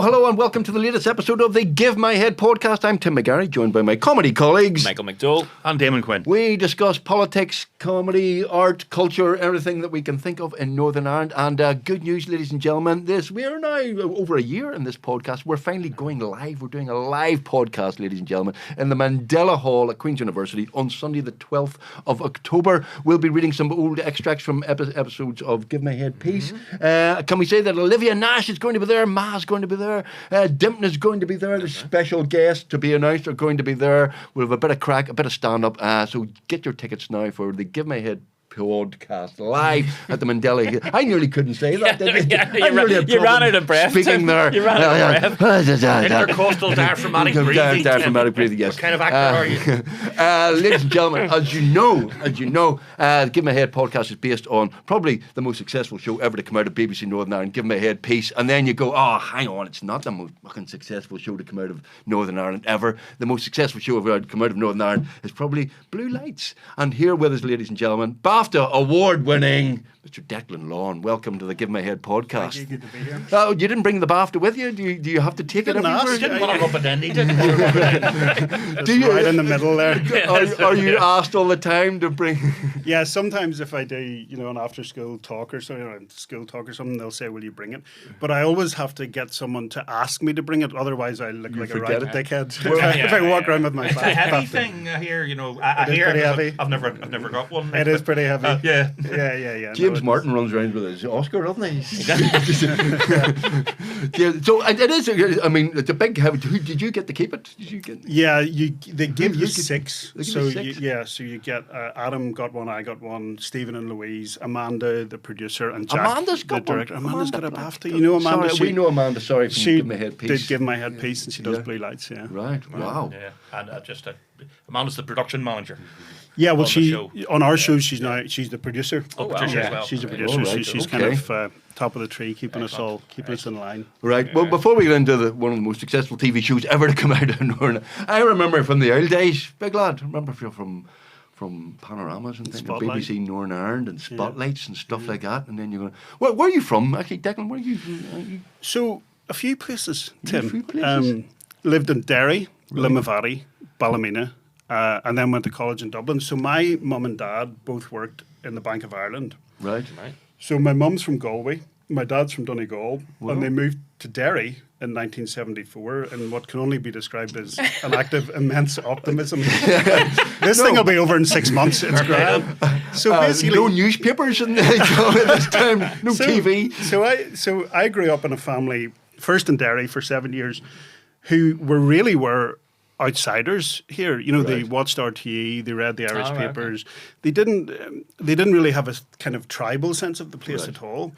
Hello, and welcome to the latest episode of the Give My Head podcast. I'm Tim McGarry, joined by my comedy colleagues Michael McDowell and Damon Quinn. We discuss politics, comedy, art, culture, everything that we can think of in Northern Ireland. And good news, ladies and gentlemen, we are now over a year in this podcast. We're finally going live. We're doing a live podcast, ladies and gentlemen, in the Mandela Hall at Queen's University on Sunday, the 12th of October. We'll be reading some old extracts from episodes of Give My Head Peace. Can we say that Olivia Nash is going to be there? Ma's going to be there. Dimpton is going to be there. The special guests to be announced are going to be there. We'll have a bit of crack, a bit of stand-up. So get your tickets now for the Give My Head podcast live at the Mandela. I nearly couldn't say that. You ran out of breath. Speaking there. You ran out of breath. Intercostal diaphragmatic breathing. Diaphragmatic breathing, yes. What kind of actor are you? Ladies and gentlemen, as you know, the Give My Head podcast is based on probably the most successful show ever to come out of BBC Northern Ireland, Give My Head Peace. And then you go, oh, hang on, it's not the most fucking successful show to come out of Northern Ireland ever. The most successful show ever to come out of Northern Ireland is probably Blue Lights. And here with us, ladies and gentlemen, BAFTA award-winning Mr. Declan Lawn. Welcome to the Give My Head podcast. Thank you, good to be here. Oh, you didn't bring the BAFTA with you? Do you have to take it everywhere? He didn't want to rub it in. He didn't want to rub it in. Do you, right in the middle there. Are you asked all the time to bring? Yeah, sometimes if I do, an after-school talk or something, school talk or something, they'll say, "Will you bring it?" But I always have to get someone to ask me to bring it. Otherwise, I look like a right dickhead if I walk around with my It's a BAFTA. heavy thing here, I It is hear pretty it. heavy. I've never got one. It is pretty heavy. Yeah. Yeah. James Martin runs around with his Oscar, doesn't he? Yeah, so it is. I mean, it's a big heavy. Did you get to keep it? Did you get? Yeah, they give you six. They give So you six? so you get Adam got one, I got one, Stephen and Louise, Amanda, the producer, and Jack, Amanda's the got one. director. Amanda's got a Amanda BAFTA. You know Amanda? Sorry, we know Amanda. Sorry, from She Give My Head Peace. did Give My Head Peace, and she does Yeah. Blue Lights. Yeah. Right. Wow. Yeah, and Amanda's the production manager. Yeah, well, on the she show. on our show she's the producer. Oh, wow. Yeah, as well. she's a Okay. producer. Oh, right. She's Okay. kind of top of the tree, keeping us in line. Right. Well, before we get into one of the most successful TV shows ever to come out of Northern, I remember from the old days, big lad. I remember from panoramas and things, Spotlight. BBC Northern Ireland and Spotlights and stuff like that. And then you're going, where are you from? Actually, Declan, where are you from? So a few places, Tim. A few places. Lived in Derry, Limavady, Ballymena, and then went to college in Dublin. So my mum and dad both worked in the Bank of Ireland. Right. So my mum's from Galway, my dad's from Donegal, Wow. and they moved to Derry in 1974 in what can only be described as an act of immense optimism. This thing will be over in 6 months. It's great. So basically, no newspapers in this time, no TV. So I grew up in a family, first in Derry for 7 years, who were outsiders here. They watched RTE, they read the Irish papers. They didn't really have a kind of tribal sense of the place at all.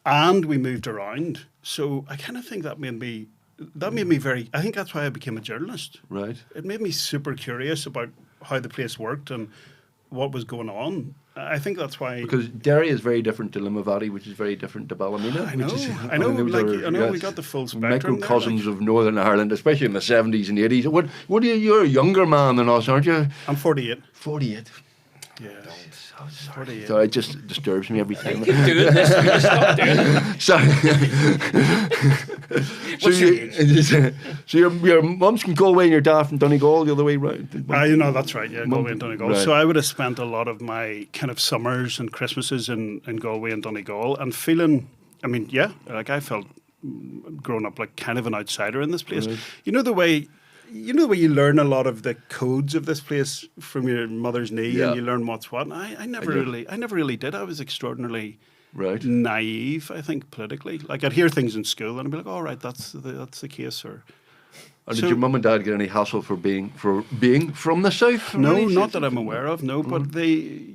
And we moved around. So I kind of think that made me very, I think that's why I became a journalist. Right. It made me super curious about how the place worked and what was going on. I think that's why. Because Derry is very different to Limavady, which is very different to Ballymena. I know. I know. We got the full spectrum. Microcosms of Northern Ireland, especially in the 70s and 80s. What are you? You're a younger man than us, aren't you? I'm 48. 48. Yeah. Sorry. So it just disturbs me every time. Keep doing this. We're gonna stop doing it. Sorry. So your mum's from Galway and your dad from Donegal, the other way round. That's right. Yeah, Galway and Donegal. Right. So I would have spent a lot of my kind of summers and Christmases in Galway and Donegal, and feeling. I mean, I felt growing up like kind of an outsider in this place. Right. The way you learn a lot of the codes of this place from your mother's knee, and you learn what's what. And I never really did. I was extraordinarily naive, I think, politically. Like I'd hear things in school, and I'd be like, "All right, that's the case." Or did your mum and dad get any hassle for being from the south? No, not that I'm aware of. No, but they,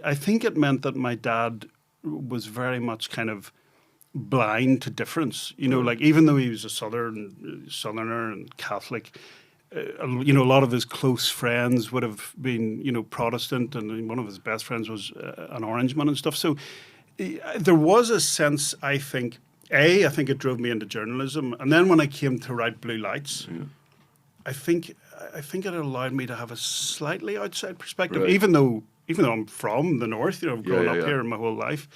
I think it meant that my dad was very much kind of blind to difference. Like even though he was a southerner and Catholic, a lot of his close friends would have been, Protestant, and one of his best friends was an Orangeman and stuff. So there was a sense, I think it drove me into journalism. And then when I came to write Blue Lights, I think it allowed me to have a slightly outside perspective, even though I'm from the north, I've grown up here my whole life.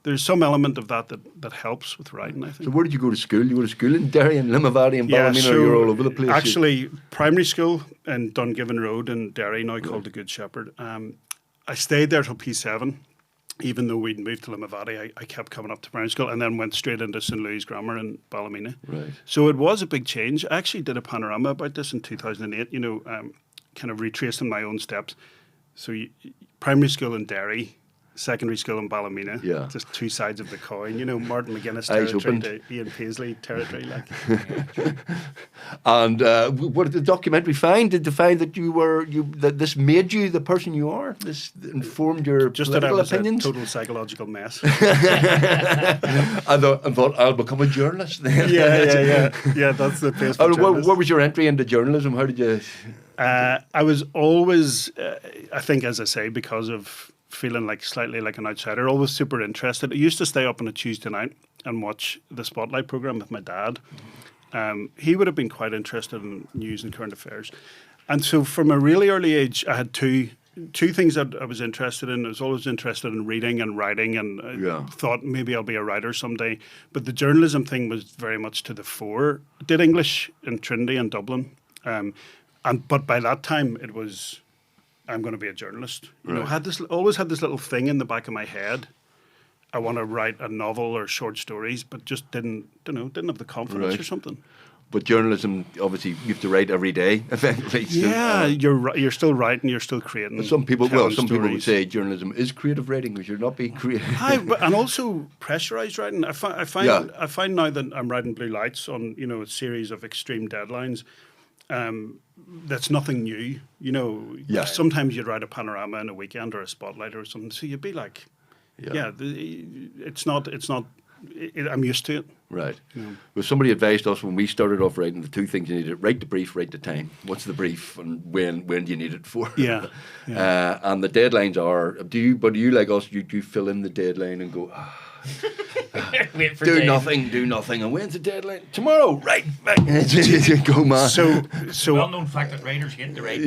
there's some element of that helps with writing, I think. So where did you go to school? You go to school in Derry and Limavady and Ballymena, or you're all over the place? Actually, primary school in Dungiven Road in Derry, now called the Good Shepherd. I stayed there till P7. Even though we'd moved to Limavady, I kept coming up to primary school and then went straight into St. Louis Grammar in Ballymena. Right. So it was a big change. I actually did a panorama about this in 2008, kind of retracing my own steps. So primary school in Derry, secondary school in Ballymena, just two sides of the coin. Martin McGuinness territory to Ian Paisley territory. And what did the documentary find? Did they find that that this made you the person you are? This informed your political opinions? A total psychological mess. I thought I'll become a journalist then. Yeah. That's the place for journalists. What was your entry into journalism? How did you? I was always, I think, as I say, because of feeling slightly like an outsider, always super interested. I used to stay up on a Tuesday night and watch the Spotlight programme with my dad. He would have been quite interested in news and current affairs. And so from a really early age, I had two things that I was interested in. I was always interested in reading and writing, and I thought maybe I'll be a writer someday. But the journalism thing was very much to the fore. I did English in Trinity and Dublin. But by that time, it was, I'm going to be a journalist. Always had this little thing in the back of my head. I want to write a novel or short stories, but just didn't have the confidence or something. But journalism, obviously, you have to write every day, eventually. Yeah, you're still writing, you're still creating. Some people would say journalism is creative writing. We should not be creative. And also pressurized writing. I find now that I'm writing Blue Lights on a series of extreme deadlines. That's nothing new. Sometimes you'd write a panorama in a weekend or a Spotlight or something. So you'd be like, it's not. I'm used to it. Right. Well, somebody advised us when we started off writing the two things you needed: write the brief, write the time. What's the brief, and when do you need it for? Yeah. And the deadlines are. Do you like us? You fill in the deadline and go. Wait for do nothing. And when's the deadline? Tomorrow, right? Go, man. So well-known fact that writers hate to write.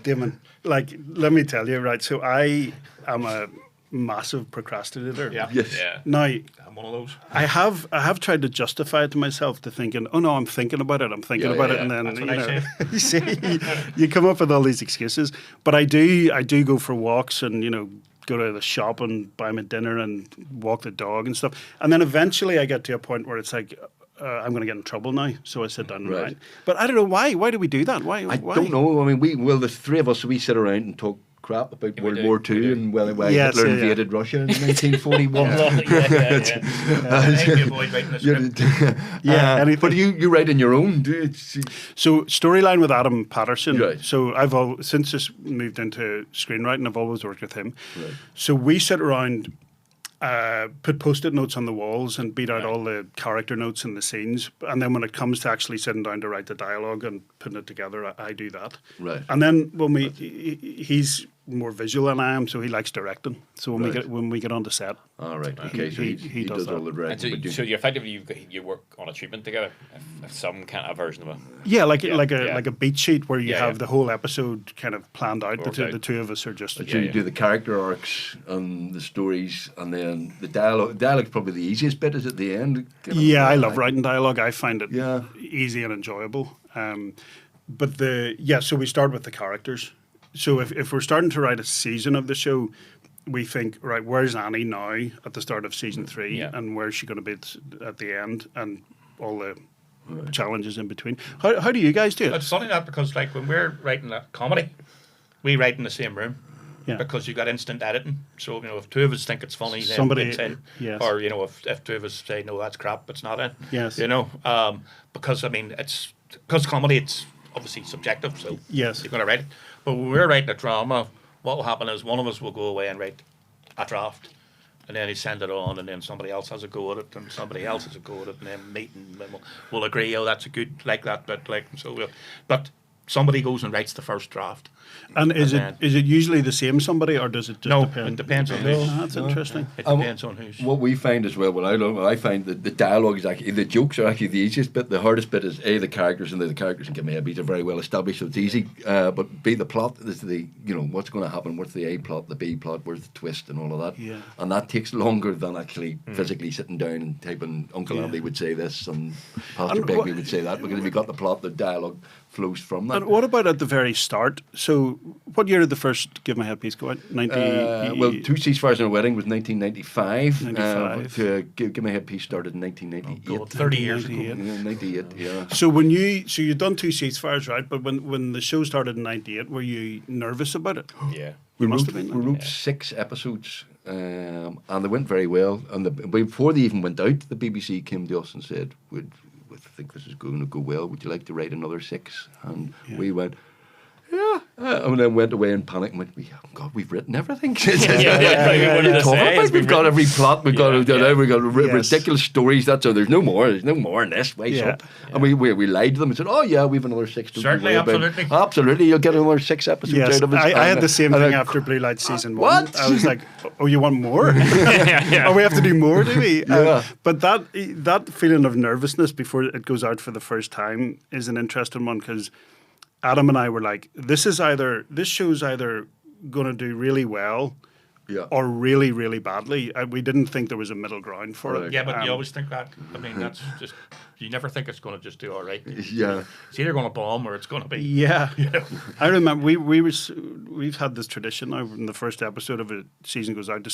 Damon, let me tell you, right? So I am a massive procrastinator. Yeah. Yes. Yeah. Now, I'm one of those. I have tried to justify it to myself, to thinking, oh no, I'm thinking about it, and then That's what I say. you come up with all these excuses. But I do go for walks and go to the shop and buy my dinner and walk the dog and stuff. And then eventually I get to a point where it's like, I'm going to get in trouble now. So I sit down and write. But I don't know why. Why do we do that? Why? I don't know. I mean, there's three of us, so we sit around and talk crap about World War II and why Hitler invaded Russia in 1941. Avoid writing the script. But you write in your own, do you? So Storyline with Adam Patterson. Right. So since just moved into screenwriting, I've always worked with him. Right. So we sit around, put post-it notes on the walls and beat out all the character notes in the scenes. And then when it comes to actually sitting down to write the dialogue and putting it together, I do that. Right. And then when he's more visual than I am, so he likes directing. So when we get on the set, all right, okay, so he does all the directing. So you effectively you work on a treatment together, some kind of version of it. Yeah, like a beat sheet where you have the whole episode kind of planned out. The two of us are just. So you do the character arcs and the stories, and then the dialogue. Dialogue's probably the easiest bit. Is at the end. I love writing dialogue. I find it easy and enjoyable. So we start with the characters. So if we're starting to write a season of the show, we think, right, where's Annie now at the start of season 3, and where's she going to be at the end, and all the challenges in between. How do you guys do it? It's funny that because when we're writing a comedy, we write in the same room. Yeah. Because you got instant editing. So, if two of us think it's funny, then Somebody, it's in. yes. Or, if two of us say, no, that's crap, it's not in. Yes. Because, because comedy, it's obviously subjective, so yes. you're going to write it. But when we're writing a drama, what will happen is one of us will go away and write a draft, and then he send it on, and then somebody else has a go at it, and somebody else has a go at it, and then meet, and then we'll agree, that's a good, like that bit, and so we'll. But somebody goes and writes the first draft. And is And it usually the same somebody, or does it just No, depend? it depends on Oh, who's. that's interesting. It depends on who's. What we find as well, I find that the dialogue is actually, the jokes are actually the easiest bit. The hardest bit is the characters, and the characters in Give Me Headpod are very well established, so it's easy. But B, the plot is what's going to happen, what's the A plot, the B plot, where's the twist, and all of that. Yeah. And that takes longer than actually physically sitting down and typing. Uncle Andy would say this, and Pastor And Begbie would say that, because if you got the plot, the dialogue flows from that. And what about at the very start? So, what year did the first Give My Headpiece go out? 90. Well, Two Ceasefires and a Wedding was 1995. 95. Give My Headpiece started in 1998. God, 30 years ago. 98. 98, yeah. So you'd done Two Ceasefires, right? But when the show started in 98, were you nervous about it? Yeah. We must wrote, have been, we wrote 6 episodes, and they went very well. And before they even went out, the BBC came to us and said, "We think this is going to go well. Would you like to write another 6?" And we went, "Yeah." And then went away in panic and went, "God, we've written everything." We've got every plot. We've got ridiculous stories. That's so. There's no more. There's no more in this. Way up. And we lied to them and said, "Oh yeah, we've another 6 to Certainly, absolutely. Absolutely, you'll get another 6 episodes Yes, out of it." I had the same thing after Blue Light season 1. What? I was like, "Oh, you want more? Oh, we have to do more, do we?" Yeah. But that feeling of nervousness before it goes out for the first time is an interesting one, because Adam and I were like, this show's either going to do really well or really, really badly. We didn't think there was a middle ground for it. Yeah, but you always think that. I mean, that's just, you never think it's going to just do all right. Yeah. It's either going to bomb or it's going to be. Yeah. I remember we've had this tradition now when the first episode of a season goes out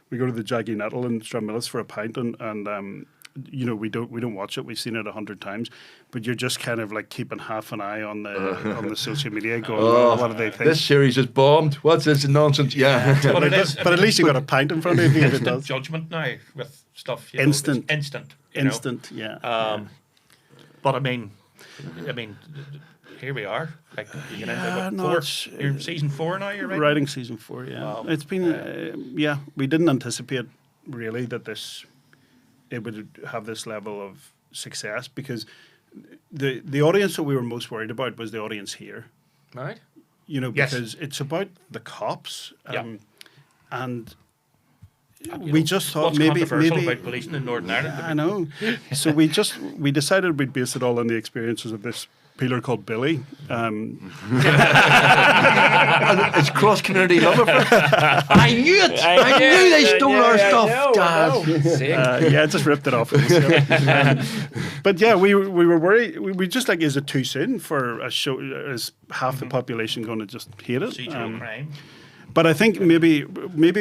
we go to the Jackie Nettle in Stranmillis for a pint, and we don't watch it. We've seen it 100 times, but you're just kind of like keeping half an eye on the social media, going, what do they think? This series is bombed. What's this nonsense? Yeah. But it is. But at least you got a pint in front of you if it does. Judgment now with stuff. Instant. It's instant. Yeah. But I mean, here we are. Like, you know, you're season 4 now. You're writing season 4. Yeah. Wow. It's been. We didn't anticipate really that it would have this level of success, because the audience that we were most worried about was the audience here. Right. Because it's about the cops, and You we know, just thought what's maybe controversial about policing in Northern Ireland. I know. So we decided we'd base it all on the experiences of this peeler called Billy. It's cross-community love affair. I knew it. I knew they stole our stuff, Dad. Yeah, just ripped it off. But yeah, we were worried. We just like, is it too soon for a show? Is half the population going to just hate it? Procedural crime. But I think maybe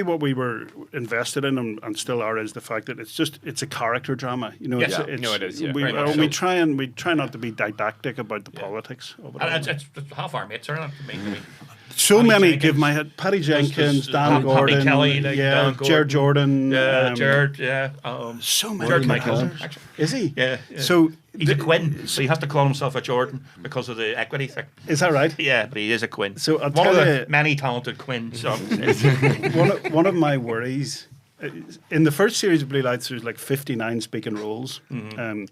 what we were invested in and still are is the fact that it's a character drama. You know, Yes. it is. Yeah, we very much so. try not to be didactic about the politics of it. And it's half our mates are in it. I mean, So Paddy many Jenkins. give my head. Paddy Jenkins, Dan Happy Gordon, Kelly, like Dan Jared Jordan, Jared, so many. Jared my people. cousin, actually. Is he? Yeah. So He's a Quinn, so he has to call himself a Jordan because of the equity thing. is that right? Yeah, but he is a Quinn. So I'll one of tell the you- many talented Quins. one of my worries in the first series of Blue Lights, there's like 59 speaking roles, and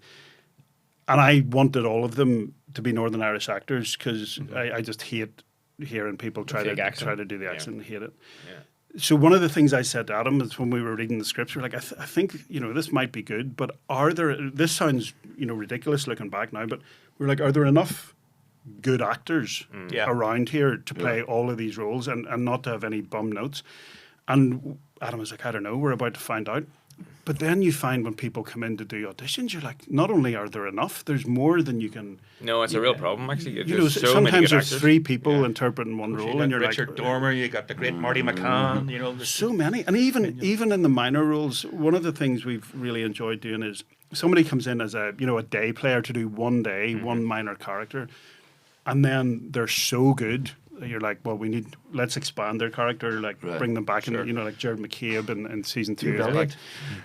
I wanted all of them to be Northern Irish actors, because I just hate hearing people try fake accent. to do the Yeah. accent and hate it. Yeah. So one of the things I said to Adam is when we were reading the scripts, we were like, I think this might be good, but this sounds ridiculous looking back now, but we're like, are there enough good actors Yeah. around here to play all of these roles and not to have any bum notes? And Adam was like, I don't know, we're about to find out. But then you find when people come in to do auditions, you're like, not only are there enough, there's more than you can. No, it's a real problem, actually. Sometimes so many good there's actors. 3 people Yeah. interpreting one You role, got and you're Richard like, Dormer, you got the great Marty McCann. There's so many. And even in the minor roles, one of the things we've really enjoyed doing is somebody comes in as a day player to do one day, one minor character, and then they're so good. You're like, well, let's expand their character, bring them back, Sure. and like Jared McCabe in season 2. Brilliant.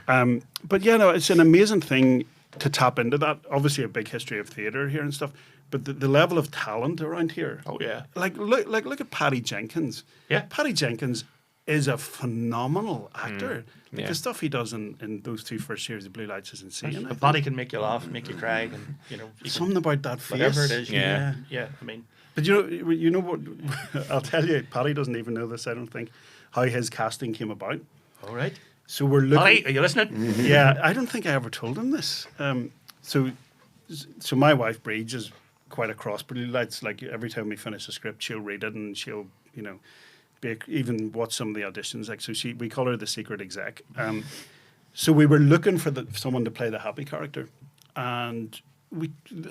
But it's an amazing thing to tap into that. Obviously, a big history of theatre here and stuff, but the level of talent around here. Oh, yeah. Look at Paddy Jenkins. Yeah. Paddy Jenkins is a phenomenal actor. Yeah. The stuff he does in those 2 first series of Blue Lights is insane. I A think. body can make you laugh, make you cry, and you know, you can- Something about that face. whatever it is. Yeah. Yeah. I mean, But you know what? I'll tell you, Paddy doesn't even know this. I don't think how his casting came about. all right. So we're looking. Paddy, are you listening? Yeah, I don't think I ever told him this. So my wife Breege is quite a cross Blue Lights. Like every time we finish a script, she'll read it and she'll even watch some of the auditions. Like so, we call her the secret exec. So we were looking for someone to play the happy character, and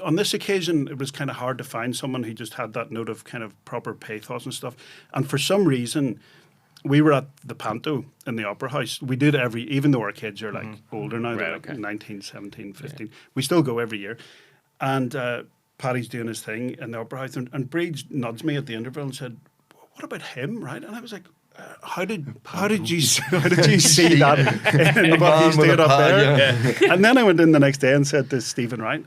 on this occasion it was kind of hard to find someone who just had that note of kind of proper pathos and stuff. And for some reason, we were at the Panto in the Opera House. We did even though our kids are like older now, they're Right, like okay. 19, 17, 15. We still go every year. And Paddy's doing his thing in the Opera House, and Breege nudged me at the interval and said, "What about him?" Right? And I was like, "How did you see that in what he's doing up there?" And then I went in the next day and said to Stephen Wright,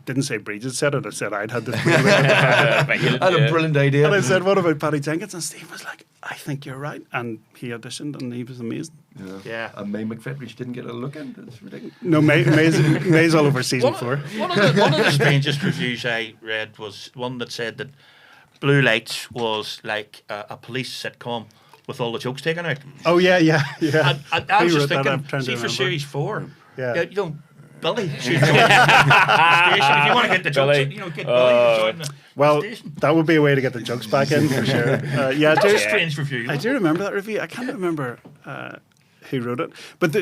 didn't say Breege had said it. I said I'd had this. I had a brilliant idea. And I said, "What about Paddy Jenkins?" And Steve was like, "I think you're right." And he auditioned, and he was amazing. Yeah. And May McFetrich didn't get a look in. That's ridiculous. No, May's all over season 4. One of the strangest reviews I read was one that said that Blue Lights was like a police sitcom with all the jokes taken out. Oh yeah. And I was Who just wrote that? I'm thinking, trying to see for remember. series 4, Yeah. you know, Billy should join the station. If you want to get the jokes, Billy. you know, get Billy to join the Well, station. that would be a way to get the jokes back in for sure. Yeah, That was a strange review. I do remember that review. I can't remember who wrote it, but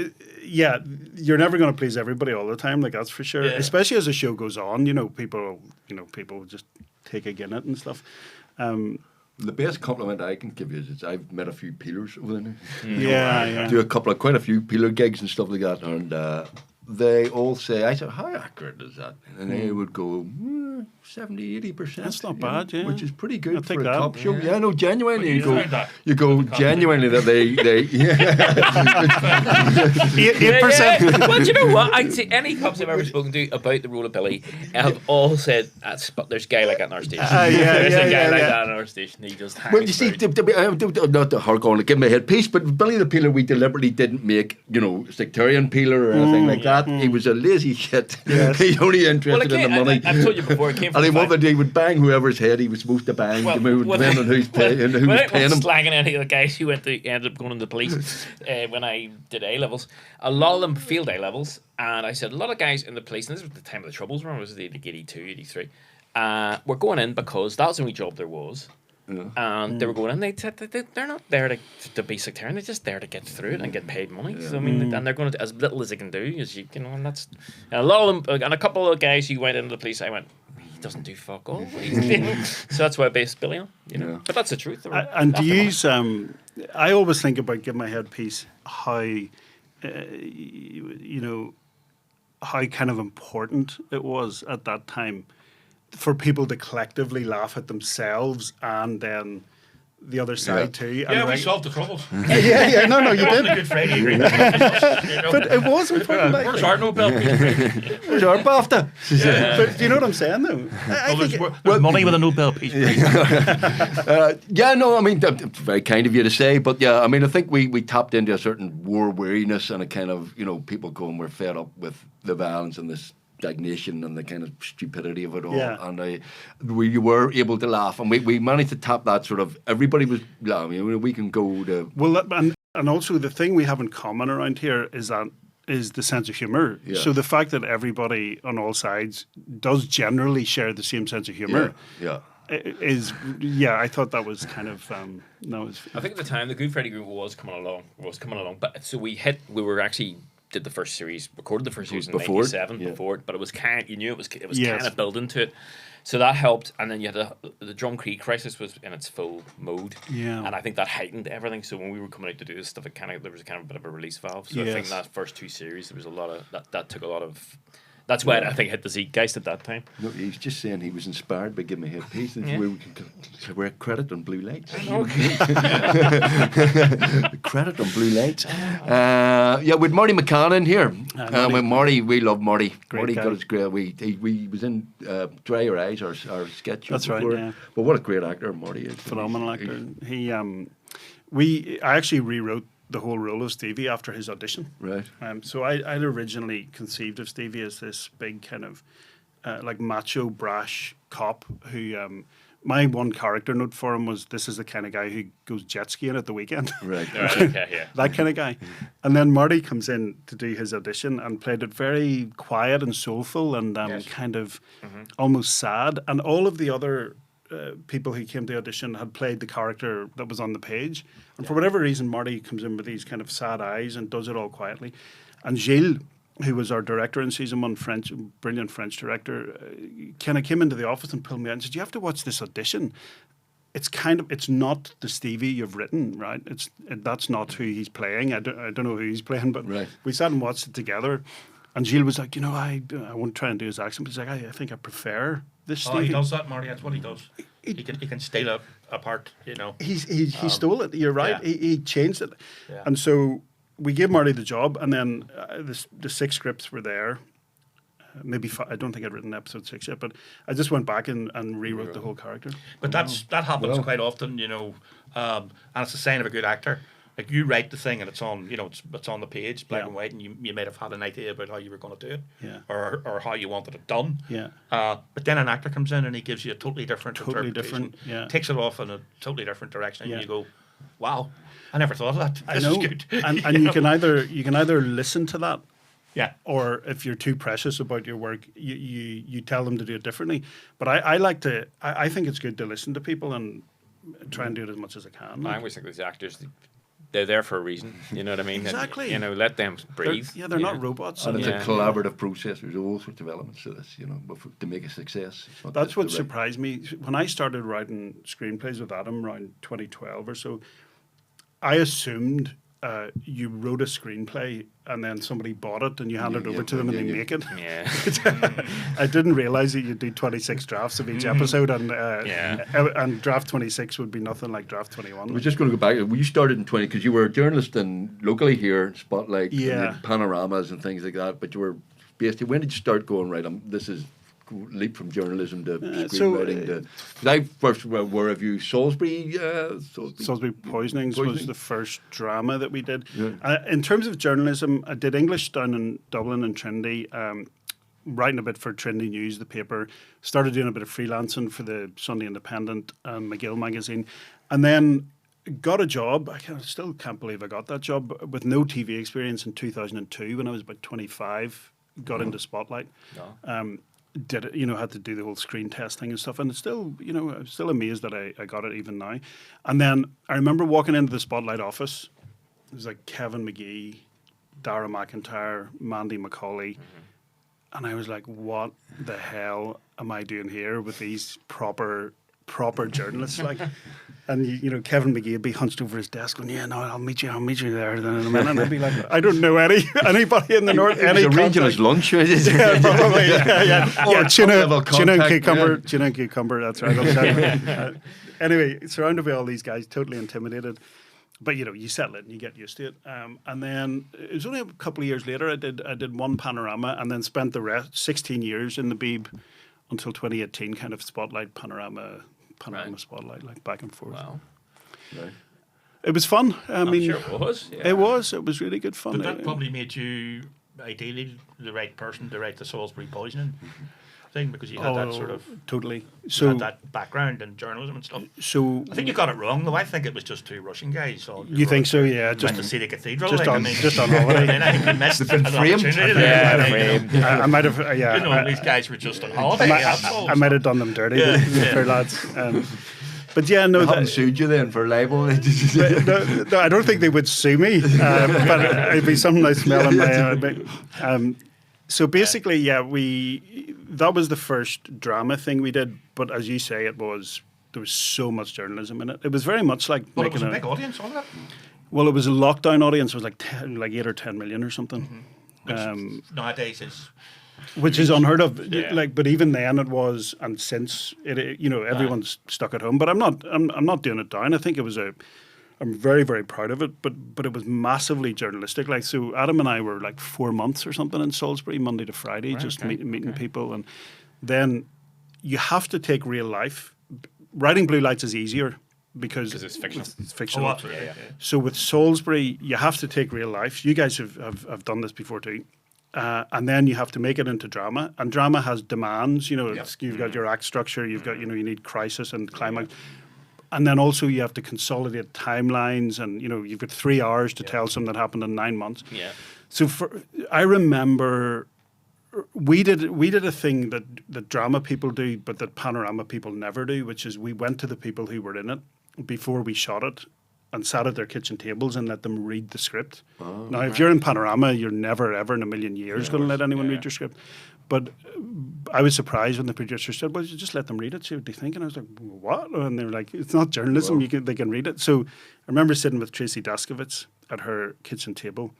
you're never going to please everybody all the time. Like that's for sure. Yeah. Especially as the show goes on, people will just take a gin at and stuff. The best compliment I can give you is I've met a few peelers over there. Yeah. Do quite a few peeler gigs and stuff like that, and they all say, I said, "How accurate is that?" And they would go, 70-80%. That's not bad, yeah. Which is pretty good I'll for take a that. cop show. Yeah, no, genuinely, you found that? go genuinely that they 8%. Well, do you know what? I'd say any cops I've ever spoken to about the role of Billy have all said, "There's a guy like that in our station. There's a guy like that in our station. He just hangs Well, you see, not to hark on to give me a headpiece, but Billy the Peeler, we deliberately didn't make, sectarian peeler or anything like that. He was a lazy shit. Yes. He only interested in the money. I've told you before, it came from And he the fact- wanted, he would bang whoever's head he was supposed to bang, depending on who's paying him. Without slanging any of the guys who ended up going into the police when I did A levels, a lot of them failed A levels, and I said a lot of guys in the police, and this was the time of the Troubles, remember, it was like 82, 83, were going in because that was the only job there was. And they were going in. They said they're not there to be sectarian. They're just there to get through it and get paid money. So I mean, and they're going to do as little as they can do as and that's. And a lot of them, and a couple of guys who went into the police, I went, he doesn't do fuck all. So that's why I based Billy on. But that's the truth. And do you use? I always think about Give My Headpiece how, how kind of important it was at that time for people to collectively laugh at themselves and then the other side too. Yeah, we solved the troubles. Yeah, no, you On the did. Good Friday agreement. But it was important. Like, Where's our Nobel Peace Prize? Where's our BAFTA? but do you know what I'm saying, though? I Well, think there's money with a Nobel Peace Prize. Very kind of you to say, but yeah, I mean, I think we tapped into a certain war weariness and a kind of, people going, we're fed up with the violence and this stagnation and the kind of stupidity of it all. Yeah. And we were able to laugh, and we managed to tap that sort of, everybody was laughing. We can go to... Well, and also the thing we have in common around here is the sense of humour. Yeah. So the fact that everybody on all sides does generally share the same sense of humour is, I thought that was kind of, I think at the time the Good Friday group was coming along, but so we did the first series, recorded the first series in Before it, 97 before it, but it was kind of Yes. kind of building to it, so that helped. And then you had the Drum Creek Crisis was in its full mode, and I think that heightened everything. So when we were coming out to do this stuff, there was kind of a bit of a release valve. So I think that first two series there was a lot of that took a lot of. That's why I think it hit the zeitgeist at that time. No, he's just saying he was inspired by Give Me a Headpiece. That's where we can wear credit on Blue Lights. Credit on Blue Lights. With Marty McCann in here. With Marty, we love Marty. Marty guy. got his great. He was in Dry Your Eyes, our sketch show That's right, before. yeah. But what a great actor Marty is. phenomenal actor. He I actually rewrote the whole role of Stevie after his audition. Right. So I'd originally conceived of Stevie as this big kind of like macho, brash cop who. My one character note for him was, this is the kind of guy who goes jet skiing at the weekend. Right. Yeah. That kind of guy. And then Marty comes in to do his audition and played it very quiet and soulful and kind of almost sad. And all of the other people who came to audition had played the character that was on the page. And for whatever reason, Marty comes in with these kind of sad eyes and does it all quietly. And Gilles, who was our director in season 1, brilliant French director, kind of came into the office and pulled me out and said, "You have to watch this audition. It's not the Stevie you've written, right? That's not who he's playing. I don't know who he's playing, but we sat and watched it together." And Gilles was like, I won't try and do his accent, but he's like, I think I prefer this Stevie. He does that, Marty. That's what he does. He can steal a part, He stole it. You're right. Yeah. He changed it. Yeah. And so we gave Marty the job, and then the 6 scripts were there. Maybe I don't think I'd written episode 6 yet, but I just went back and rewrote the whole character. But that happens quite often, and it's a sign of a good actor. Like, you write the thing and it's on, it's on the page, black and white, and you might have had an idea about how you were going to do it, or how you wanted it done. Yeah. But then an actor comes in and he gives you a totally different interpretation, takes it off in a totally different direction, and you go, "Wow, I never thought of that. This is good." and you can either listen to that. Yeah. Or if you're too precious about your work, you tell them to do it differently. But I think it's good to listen to people and try and do it as much as I can. I always think these actors, they're there for a reason. You know what I mean? Exactly. And, let them breathe. They're not robots. And it's a collaborative process. There's all sorts of elements to this, to make a success. That's what surprised me. When I started writing screenplays with Adam around 2012 or so, I assumed you wrote a screenplay and then somebody bought it and you hand it over to them and they make it. Yeah. I didn't realize that you'd do 26 drafts of each episode, and draft 26 would be nothing like draft 21. We're just going to go back. You started in 20 because you were a journalist locally here, Spotlight, and panoramas and things like that. But you were basically, when did you start going, right, this is leap from journalism to screenwriting? Because I first were review Salisbury Poisonings was the first drama that we did. In terms of journalism, I did English down in Dublin and Trinity, writing a bit for Trinity News, the paper, started doing a bit of freelancing for the Sunday Independent and McGill magazine, and then got a job. I still can't believe I got that job, with no TV experience, in 2002 when I was about 25, got into Spotlight. Did it, had to do the whole screen testing and stuff, and it's still, I'm still amazed that I got it even now. And then I remember walking into the Spotlight office. It was like Kevin McGee, Dara McIntyre, Mandy McCauley, and I was like, what the hell am I doing here with these proper journalists? And Kevin McGee would be hunched over his desk going, "Yeah, no, I'll meet you there then in a minute." And I'd be like, "I don't know anybody in the north." Any arranging his lunch? Yeah, probably. Yeah, tuna and cucumber. That's right. Anyway, surrounded by all these guys, totally intimidated. But you settle it and you get used to it. And then it was only a couple of years later I did one panorama, and then spent the rest 16 years in the Beeb until 2018, kind of Spotlight, panorama Spotlight, like back and forth. Wow. Right. It was fun. I'm sure it was. Yeah. It was really good fun. But that probably made you ideally the right person to write the Salisbury Poisoning thing, because you had that sort of totally. You had that background in journalism and stuff. So I think you got it wrong, though. I think it was just 2 Russian guys. You think so? Yeah, just to see the cathedral. Just on holiday. I think you missed They've been framed. I might have. These guys were just on holiday. I might have done them dirty, the lads. But yeah, no. They haven't sued you then for libel? No, I don't think they would sue me. But it'd be something I smell in my. So basically, that was the first drama thing we did. But as you say, there was so much journalism in it. It was very much like it was a big audience, wasn't it? Well, it was a lockdown audience. It was like 8 or 10 million or something. Which nowadays is. Which is unheard of. But even then it was, and since everyone's stuck at home. But I'm not doing it down. I think I'm very, very proud of it, but it was massively journalistic. So Adam and I were 4 months or something in Salisbury, Monday to Friday, meeting people. And then you have to take real life. Writing Blue Lights is easier because it's fictional. It's fictional. Oh, absolutely. Yeah. So with Salisbury, you have to take real life. You guys have done this before too. And then you have to make it into drama. And drama has demands. You know, you've got your act structure. You've got, you know, you need crisis and climax. And then also you have to consolidate timelines. And, you know, you've got 3 hours to tell something that happened in 9 months. Yeah. So I remember we did a thing that drama people do, but that panorama people never do, which is we went to the people who were in it before we shot it and sat at their kitchen tables and let them read the script. Now, if you're in panorama, you're never, ever in a million years going to let anyone read your script. But I was surprised when the producer said, well, you just let them read it, see what they think. And I was like, what? And they were like, it's not journalism, they can read it. So I remember sitting with Tracy Daskovitz at her kitchen table,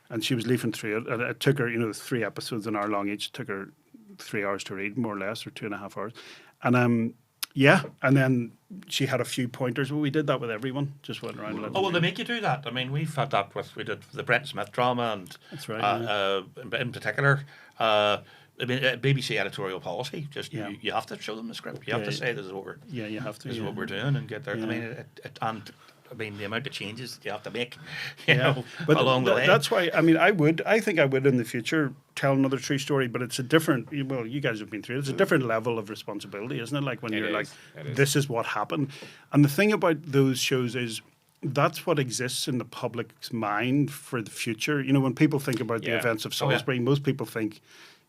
and she was leafing through it. And it took her, you know, 3 episodes, an hour long each. It took her 3 hours to read, more or less, or 2.5 hours. And and then she had a few pointers. Well, we did that with everyone. Just went around. Oh, well, they make you do that. I mean, we've had that we did the Brent Smith drama, and that's right. In particular, I mean, BBC editorial policy. Just you have to show them the script. You have to say this is what we're you have to. This is what we're doing, and get there. Yeah. I mean, I mean, the amount of changes that you have to make, you know, but along the way. That's why, I mean, I think I would in the future tell another true story, but it's a different, well, you guys have been through it. It's a different level of responsibility, isn't it? Like when you're like, this is what happened. And the thing about those shows is that's what exists in the public's mind for the future. You know, when people think about the events of Salisbury, most people think,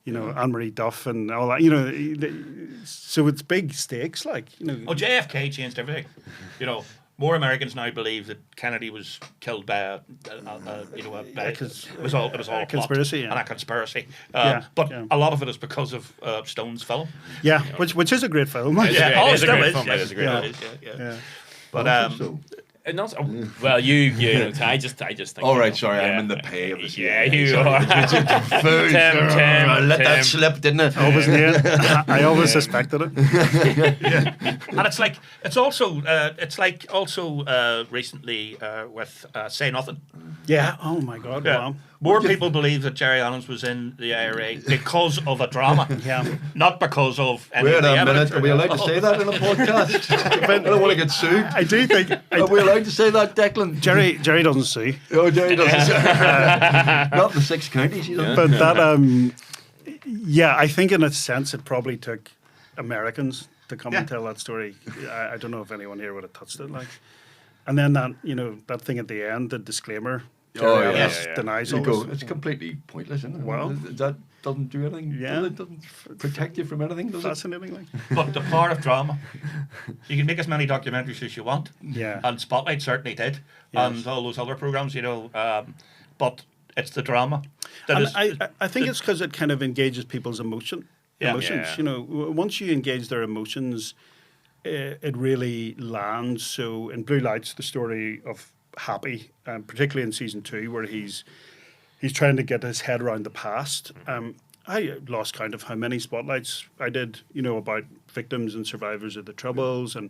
you know, Anne-Marie Duff and all that, you know, so it's big stakes, like, you know. Oh, JFK changed everything, you know. More Americans now believe that Kennedy was killed by it was all a conspiracy, plot and a conspiracy. But a lot of it is because of Stone's film. Yeah, which is a great film. It is a great film. It is a great film. Yeah. But And not, well, you know, I just think. All right, sorry, I'm in the pay of the Yeah, you are. I let that slip, didn't it? I wasn't here. I always suspected it. And it's also recently with Say Nothing. Yeah. Oh my God. Yeah. Wow. More people believe that Jerry Allen's was in the IRA because of a drama, not because of any Wait of the a minute, evidence. are we allowed to say that in a podcast? I don't want to get sued. I do think. Are we allowed to say that, Declan? Jerry doesn't sue. Oh, Jerry doesn't sue. Not in the 6 counties, you know. But that, I think in a sense it probably took Americans to come and tell that story. I don't know if anyone here would have touched it, like. And then that, you know, that thing at the end, the disclaimer. Jerry Ellis denies all this. It's completely pointless, isn't it? Well, that doesn't do anything. Yeah. It doesn't protect you from anything, does it? Fascinating, like. But the power of drama. You can make as many documentaries as you want. Yeah. And Spotlight certainly did. And all those other programs, you know. But it's the drama. I think it's because it kind of engages people's emotions. Yeah. You know, once you engage their emotions, it really lands. So in Blue Lights, the story of Happy, particularly in season 2, where he's trying to get his head around the past. I lost count of how many spotlights I did, you know, about victims and survivors of the Troubles. And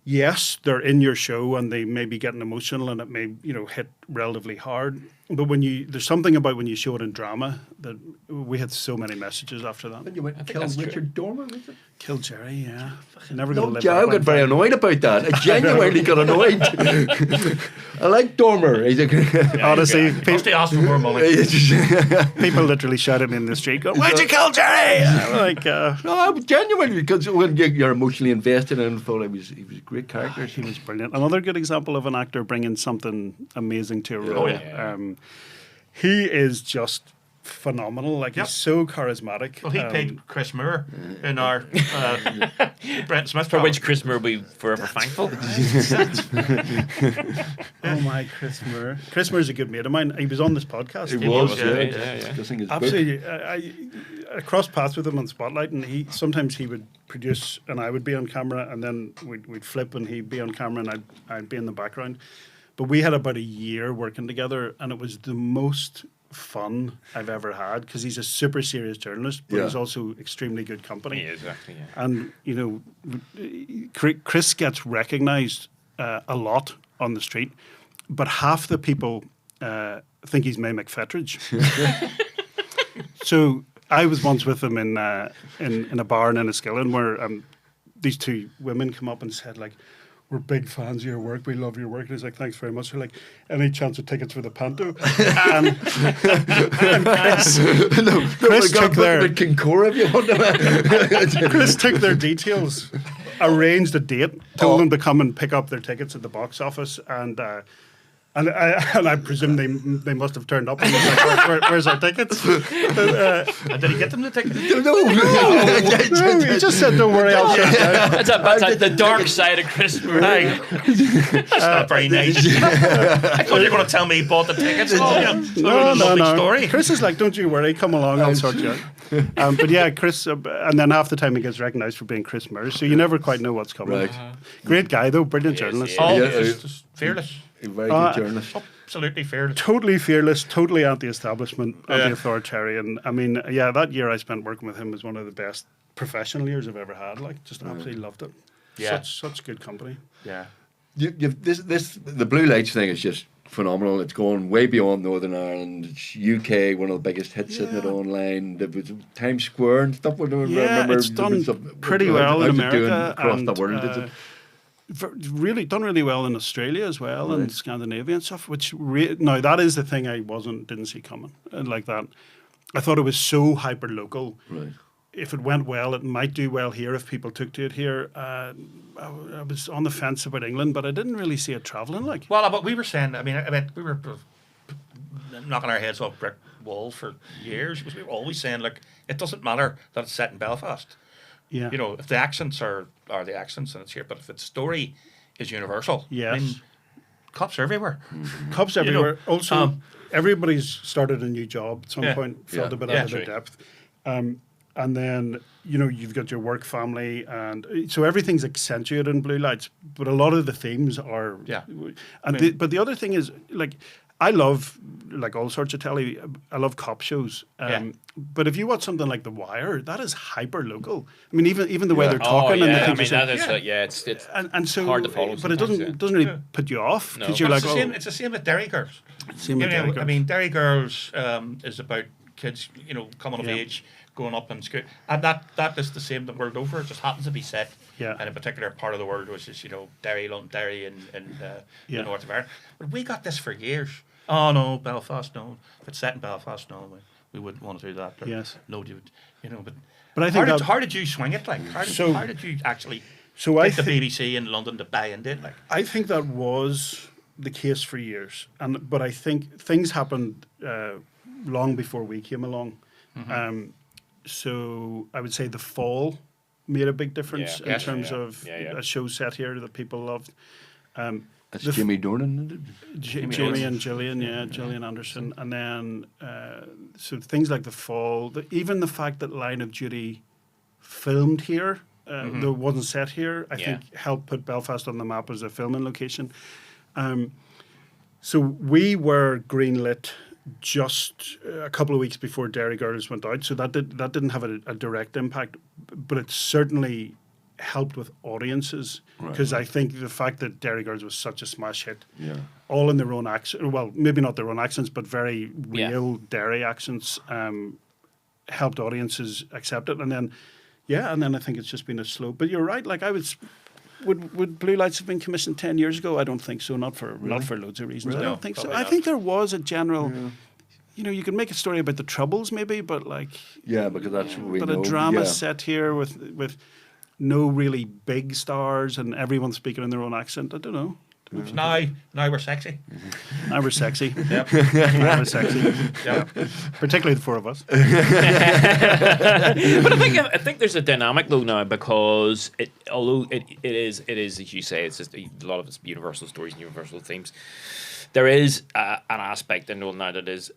yes, they're in your show and they may be getting emotional and it may, you know, hit relatively hard. But there's something about when you show it in drama that we had so many messages after that. Then you went and killed Richard Dormer, was it? Killed Jerry, yeah. Never gonna live Joe that got very annoyed about that. I genuinely got annoyed. I like Dormer. Honestly, Must they ask for more money? people literally shout at me in the street, going, "Why'd you kill Jerry?" I'm like, no, genuinely, because when you're emotionally invested in him, he was a great character. he was brilliant. Another good example of an actor bringing something amazing to a role. He is just phenomenal. Like he's so charismatic. Well, he played Chris Moore in our Brent Smith For drama. which Chris Moore will be forever thankful. Oh my, Chris Moore. Chris Moore's a good mate of mine. He was on this podcast. He was, yeah. Absolutely. I crossed paths with him on Spotlight, and sometimes he would produce, and I would be on camera, and then we'd flip, and he'd be on camera, and I'd be in the background. But we had about a year working together, and it was the most fun I've ever had, because he's a super serious journalist, but he's also extremely good company. Exactly. Yeah. And, you know, Chris gets recognised a lot on the street, but half the people think he's May McFetridge. So I was once with him in a bar in Enniskillen where these 2 women come up and said, like, we're big fans of your work. We love your work. And he's like, thanks very much. We're like, any chance of tickets for the Panto? and Chris took their Kincora if you want to. Chris took their details, arranged a date, told them to come and pick up their tickets at the box office, and I presume they must have turned up and was like, where's our tickets? And did he get them the tickets? No. He just said, don't worry, I'll sort it out. That's the dark side of Chris Bragg. That's not very nice. I thought you were going to tell me he bought the tickets. No. Story. Chris is like, don't you worry, come along, I'll sort you out. But yeah, Chris, and then half the time he gets recognised for being Chris Murs, so you never quite know what's coming. Right. Great guy though, brilliant journalist. Just fearless. A very good journalist. Absolutely fearless. Totally fearless, totally anti-establishment, anti-authoritarian. I mean, yeah, that year I spent working with him was one of the best professional years I've ever had. Like, just absolutely loved it. Yeah. Such good company. Yeah. The Blue Lights thing is just phenomenal. It's going way beyond Northern Ireland. It's UK, one of the biggest hits in it online. There was Times Square and stuff. It's done pretty well in America across and the world. Is it? Really done really well in Australia as well and Scandinavia and stuff. Which now that is the thing I didn't see coming like that. I thought it was so hyper local. Right. If it went well, it might do well here if people took to it here. I was on the fence about England, but I didn't really see it travelling. Like, Well, but we were saying, I mean, we were knocking our heads off brick walls for years because we were always saying, like, it doesn't matter that it's set in Belfast. yeah, You know, if the accents are the accents and it's here, but if its story is universal, Yes. I mean, cops are everywhere. Cubs you know, everywhere. Also, everybody's started a new job at some Yeah. point, felt Yeah. a bit Yeah, out of their true. depth. And then, you've got your work family, and so everything's accentuated in Blue Lights, but a lot of the themes are. Yeah. And but the other thing is, like, I love, like, all sorts of telly. I love cop shows. But if you watch something like The Wire, that is hyper local. I mean, even the way they're talking and the things they're saying. It's And so, hard to follow but it sometimes, doesn't really put you off because you're But like, it's the same with Derry Girls. Same with Derry Girls. I mean, Derry Girls is about kids, coming of age, going up in school, and that is the same the world over. It just happens to be set in a particular part of the world, which is Derry, London, Derry, in the north of Ireland. But we got this for years. Oh no, Belfast, no. If it's set in Belfast, no, we wouldn't want to do that. Or, Yes. no, you would, But I think how did you swing it? Like, how did you actually I get the BBC in London to buy into it? Like, I think that was the case for years, but I think things happened long before we came along. So I would say The Fall made a big difference in terms of a show set here that people loved. That's Jimmy Dornan. Jimmy and Gillian, Gillian Anderson, and then so things like The Fall, even the fact that Line of Duty filmed here, though it wasn't set here, I think helped put Belfast on the map as a filming location. So we were greenlit just a couple of weeks before Derry Girls went out, so that didn't have a direct impact, but it certainly helped with audiences because I think the fact that Derry Girls was such a smash hit, all in their own accent, well, maybe not their own accents, but very real Derry accents, helped audiences accept it, and then I think it's just been a slow. But you're right, like Would Blue Lights have been commissioned 10 years ago? I don't think so. Not for loads of reasons. Really? I don't think so. Probably I not. think there was a general. You could make a story about the Troubles, maybe, but like. Yeah, because that's what we know. But a drama set here with no really big stars and everyone speaking in their own accent. I don't know. now we're sexy. Now we're sexy. Yep. Now we're sexy. Yep. Particularly the four of us. But I think there's a dynamic though now because although it is as you say, it's just a lot of it's universal stories and universal themes. There is an aspect in Northern Ireland that is,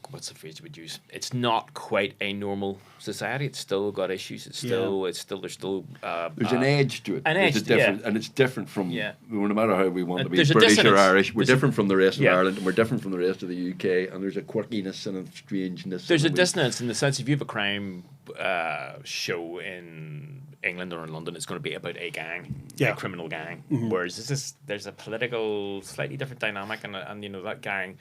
what's the phrase you would use? It's not quite a normal society. It's still got issues. There's still There's an edge to it. An There's edge, a different, and it's different from. No matter how we want to be There's a British or dissonance. Irish, we're different from the rest of Yeah. Ireland, and we're different from the rest of the UK. And there's a quirkiness and a strangeness. There's a and dissonance in the sense if you have a crime show in England or in London, it's going to be about a gang, a criminal gang. Whereas there's a political, slightly different dynamic, and that gang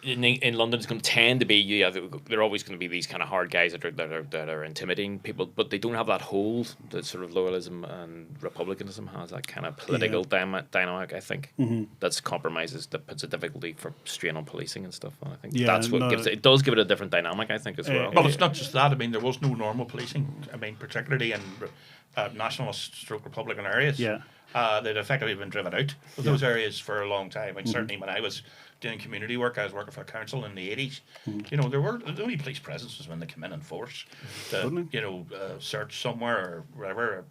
in London, it's going to tend to be they're always going to be these kind of hard guys that are intimidating people, but they don't have that hold that sort of loyalism and republicanism has, that kind of political dynamic. I think that's compromises that puts a difficulty for strain on policing and stuff. And I think that's what gives it does give it a different dynamic. I think as well. Well, it's not just that. I mean, there was no normal policing. I mean, particularly in nationalist Republican areas. Yeah. They'd effectively been driven out of those areas for a long time. And certainly when I was doing community work, I was working for a council in the 80s. You know, the only police presence was when they come in force to, search somewhere or wherever, or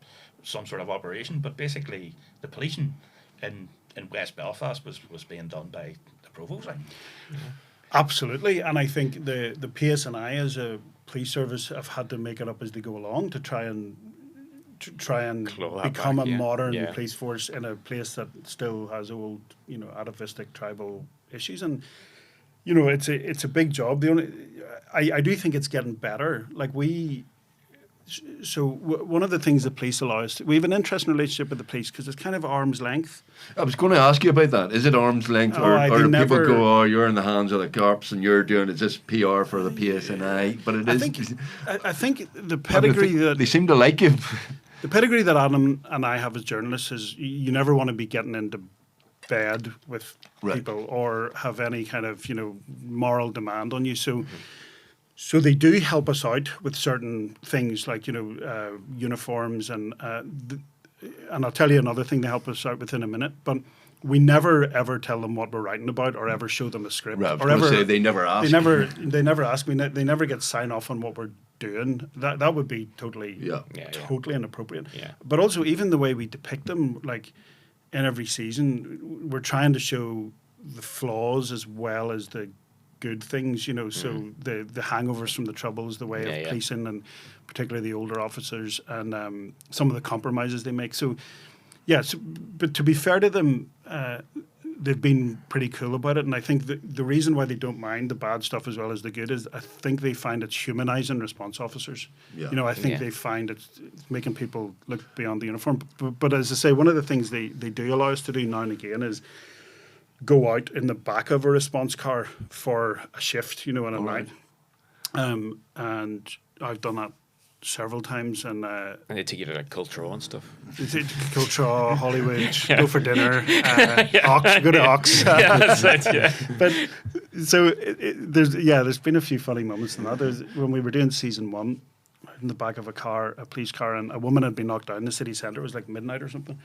some sort of operation. But basically, the policing in West Belfast was being done by the provost. Absolutely, and I think the PSNI as a police service have had to make it up as they go along to try and become a modern police force in a place that still has old, atavistic tribal issues, and it's a big job. I do think it's getting better. One of the things the police allow us we have an interesting relationship with the police because it's kind of arm's length. I was going to ask you about that. Is it arm's length, or do people go, "Oh, you're in the hands of the cops, and you're doing it's just PR for the PSNI"? But it is. I think the pedigree that they seem to like you. The pedigree that Adam and I have as journalists is you never want to be getting into bed with people or have any kind of moral demand on you. So they do help us out with certain things like uniforms and I'll tell you another thing they help us out with in a minute. But we never ever tell them what we're writing about or ever show them a script. Right, I was going to say they never ask. They never ask me. They never get sign off on what we're doing. That would be totally inappropriate. Yeah. But also even the way we depict them, like in every season, we're trying to show the flaws as well as the good things. So the hangovers from the Troubles, the way of policing, and particularly the older officers, and some of the compromises they make. So. Yes, but to be fair to them, they've been pretty cool about it. And I think the reason why they don't mind the bad stuff as well as the good is I think they find it's humanising response officers. Yeah. I think they find it's making people look beyond the uniform. But as I say, one of the things they do allow us to do now and again is go out in the back of a response car for a shift, in a night. And I've done that several times, and they take you to Culture and stuff. Culture, Hollywood, go for dinner, Ox, go to Ox. That's it. Yeah. But so there's been a few funny moments in that. When we were doing season 1, in the back of a police car, and a woman had been knocked down in the city centre. It was like midnight or something,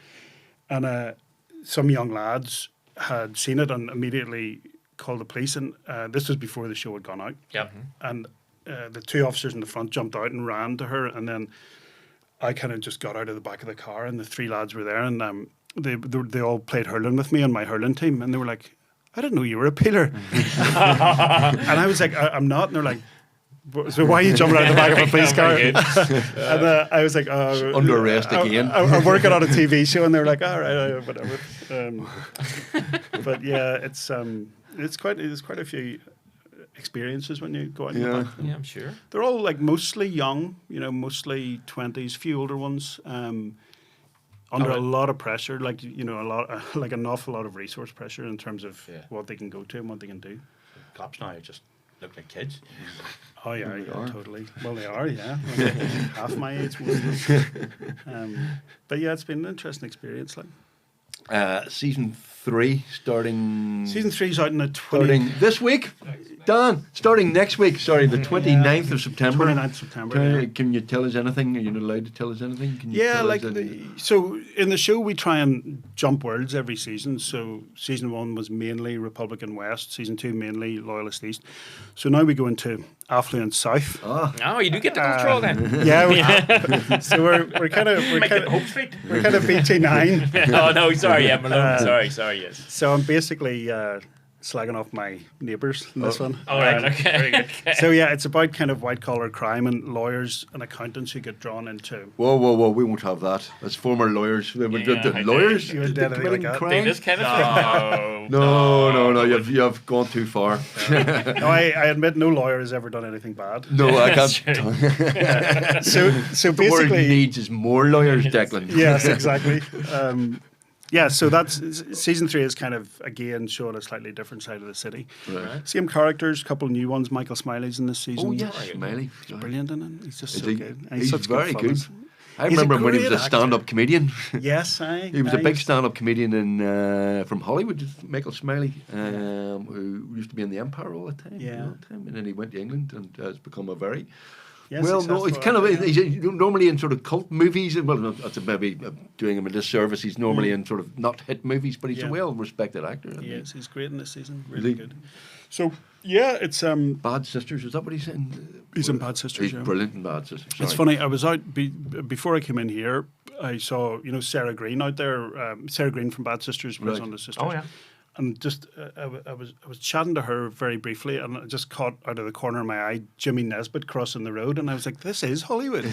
and some young lads had seen it and immediately called the police. And this was before the show had gone out. Yep. And the two officers in the front jumped out and ran to her, and then I kind of just got out of the back of the car, and the 3 lads were there, and they all played hurling with me on my hurling team, and they were like, "I didn't know you were a peeler," and I was like, "I'm not," and they're like, "So why are you jumping out of the back of a police car?" And I was like, "Under arrest again." I'm working on a TV show, and they were like, "All right, whatever." But yeah, it's quite a few experiences when you go out in the back. Yeah, I'm sure. They're all like mostly young, mostly 20s, few older ones, under a lot of pressure, like an awful lot of resource pressure in terms of what they can go to and what they can do. Cops now just look like kids. Oh yeah, totally. Well, they are, yeah. Half my age, most of them. But yeah, it's been an interesting experience. Season 3 starting. Season 3's out in the starting this week. Dan, starting next week. Sorry, the 29th of September. 29th of September. Can you tell us anything? Are you not allowed to tell us anything? Can you so in the show we try and jump worlds every season. So season 1 was mainly Republican West. Season 2 mainly Loyalist East. So now we go into Affluent South. Oh, you do get the control then. Yeah. So we're kind of BT9. Oh no, sorry, yeah, Malone. Sorry, yes. So I'm basically slagging off my neighbours in this one. All right, okay. Very good. So yeah, it's about kind of white collar crime and lawyers and accountants who get drawn into. Whoa! We won't have that. As former lawyers, lawyers. You did anything like that? This kind of thing? No. You've gone too far. No, I admit no lawyer has ever done anything bad. No, I can't. So the basically, world needs is more lawyers, Declan. Yes, exactly. Yeah, so that's season 3 is kind of again showing a slightly different side of the city. Right. Same characters, couple of new ones. Michael Smiley's in this season. Oh yes, Smiley. He's brilliant in it. He's just Is so he? good. And He's such very fun. good. I He's a remember him when he was great a stand-up actor. comedian. Yes, He was a big stand-up comedian in from Hollywood, Michael Smiley, who used to be in the Empire all the time. Yeah. All the time. And then he went to England and has become a very Yes, well. No, it's kind of he's normally in sort of cult movies. And well, that's maybe doing him a disservice. He's normally in sort of not hit movies, but he's a well-respected actor. Yes, he's great in this season. Really good. So yeah, it's Bad Sisters. Is that what he's in? He's in Bad Sisters. He's Yeah. brilliant in Bad Sisters. It's funny. I was out before I came in here. I saw Sarah Green out there. Sarah Green from Bad Sisters was Right. on the Sisters. Oh yeah. And just I was chatting to her very briefly, and I just caught out of the corner of my eye Jimmy Nesbitt crossing the road, and I was like, "This is Hollywood."